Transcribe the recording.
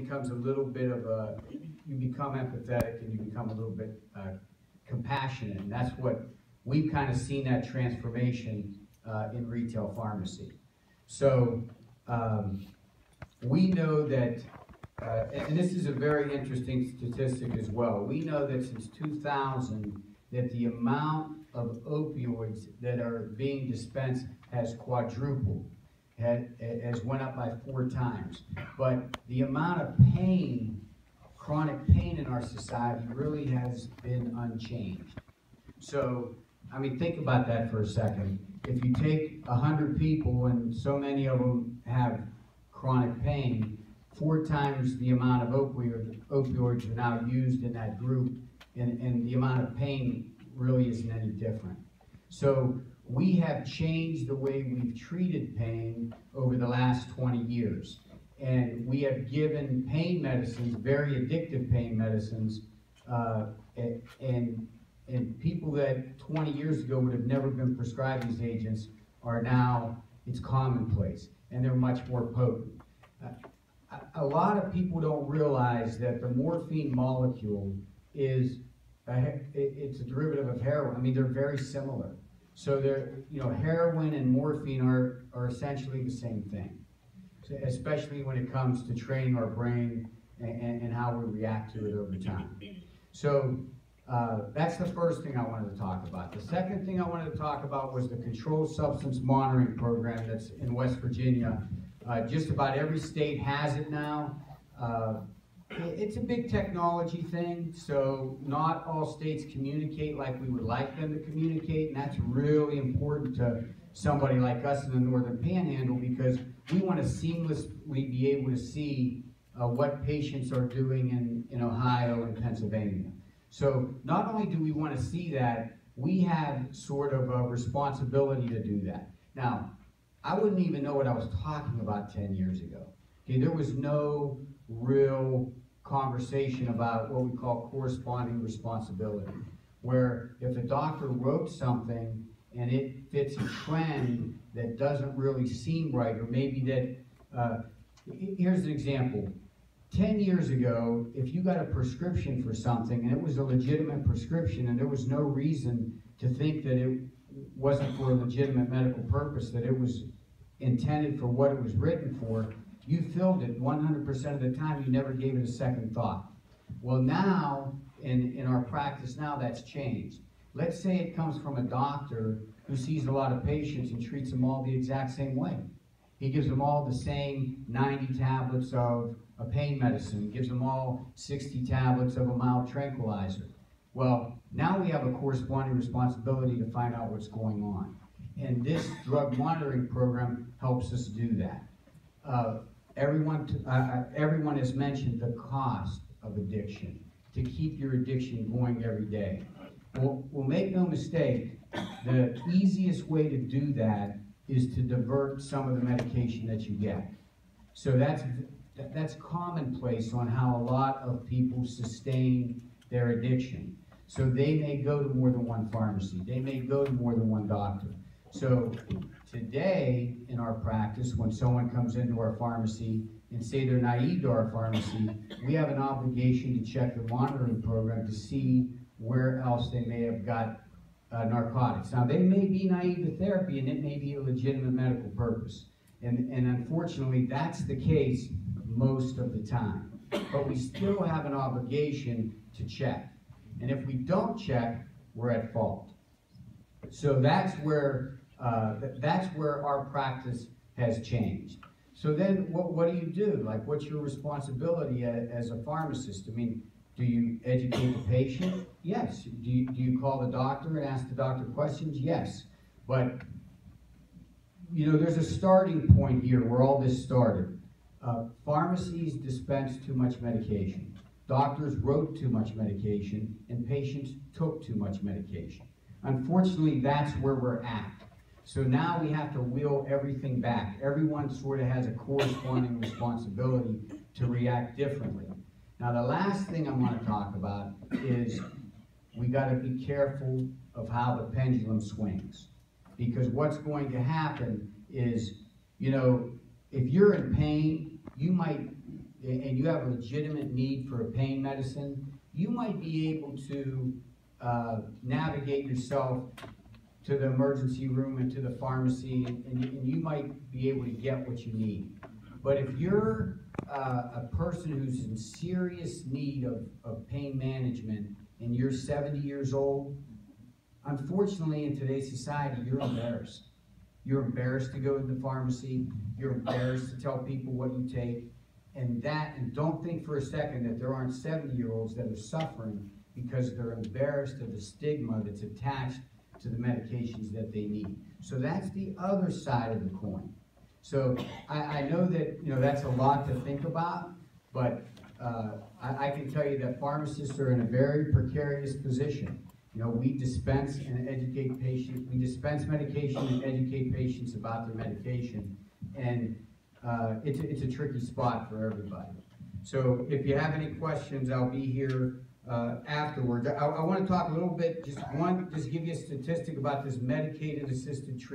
becomes a little bit of a, you become empathetic and you become a little bit compassionate, and that's what we've kind of seen, that transformation in retail pharmacy. So we know that, and this is a very interesting statistic as well, we know that since 2000 that the amount of opioids that are being dispensed has quadrupled, has went up by 4 times. But the amount of pain, chronic pain in our society really has been unchanged. So, I mean, think about that for a second. If you take 100 people and so many of them have chronic pain, 4 times the amount of opioids are now used in that group, and the amount of pain really isn't any different. So we have changed the way we've treated pain over the last 20 years. And we have given pain medicines, very addictive pain medicines, and people that 20 years ago would have never been prescribed these agents are now, it's commonplace, and they're much more potent. A lot of people don't realize that the morphine molecule is, it's a derivative of heroin. I mean, they're very similar. So they're, you know, heroin and morphine are essentially the same thing, especially when it comes to training our brain and how we react to it over time. So that's the first thing I wanted to talk about. The second thing I wanted to talk about was the controlled substance monitoring program that's in West Virginia. Just about every state has it now. It's a big technology thing, so not all states communicate like we would like them to communicate, and that's really important to somebody like us in the Northern Panhandle, because we want to seamlessly be able to see what patients are doing in Ohio and Pennsylvania. So not only do we want to see that, we have sort of a responsibility to do that. Now, I wouldn't even know what I was talking about 10 years ago. Okay, there was no real conversation about what we call corresponding responsibility, where if a doctor wrote something and it fits a trend that doesn't really seem right, or maybe that, here's an example. 10 years ago, if you got a prescription for something and it was a legitimate prescription and there was no reason to think that it wasn't for a legitimate medical purpose, that it was intended for what it was written for, you filled it 100% of the time. You never gave it a second thought. Well, now, in our practice now, that's changed. Let's say it comes from a doctor who sees a lot of patients and treats them all the exact same way. He gives them all the same 90 tablets of a pain medicine, gives them all 60 tablets of a mild tranquilizer. Well, now we have a corresponding responsibility to find out what's going on. And this drug monitoring program helps us do that. Everyone has mentioned the cost of addiction, to keep your addiction going every day. Well, make no mistake, the easiest way to do that is to divert some of the medication that you get. So that's commonplace on how a lot of people sustain their addiction. So they may go to more than one pharmacy. They may go to more than one doctor. So today in our practice, when someone comes into our pharmacy and say they're naive to our pharmacy, we have an obligation to check the monitoring program to see where else they may have got narcotics. Now, they may be naive to therapy and it may be a legitimate medical purpose. And unfortunately, that's the case most of the time. But we still have an obligation to check. And if we don't check, we're at fault. So that's where our practice has changed. So then what do you do? Like, what's your responsibility as a pharmacist? I mean, do you educate the patient? Yes. Do you call the doctor and ask the doctor questions? Yes. But, you know, there's a starting point here where all this started. Pharmacies dispense too much medication. Doctors wrote too much medication, and patients took too much medication. Unfortunately, that's where we're at. So now we have to wheel everything back. Everyone sort of has a corresponding responsibility to react differently. Now, the last thing I want to talk about is we got to be careful of how the pendulum swings. Because what's going to happen is, you know, if you're in pain, you might, and you have a legitimate need for a pain medicine, you might be able to navigate yourself to the emergency room and to the pharmacy, and you might be able to get what you need. But if you're a person who's in serious need of pain management and you're 70 years old, unfortunately in today's society, you're embarrassed. You're embarrassed to go to the pharmacy. You're embarrassed to tell people what you take. And don't think for a second that there aren't 70-year-olds that are suffering because they're embarrassed of the stigma that's attached to the medications that they need. So that's the other side of the coin. So I know that that's a lot to think about, but I can tell you that pharmacists are in a very precarious position. We dispense and educate patients. We dispense medication and educate patients about their medication, and it's a tricky spot for everybody. So if you have any questions, I'll be here afterwards. I want to talk a little bit, just give you a statistic about this medicated assisted treatment.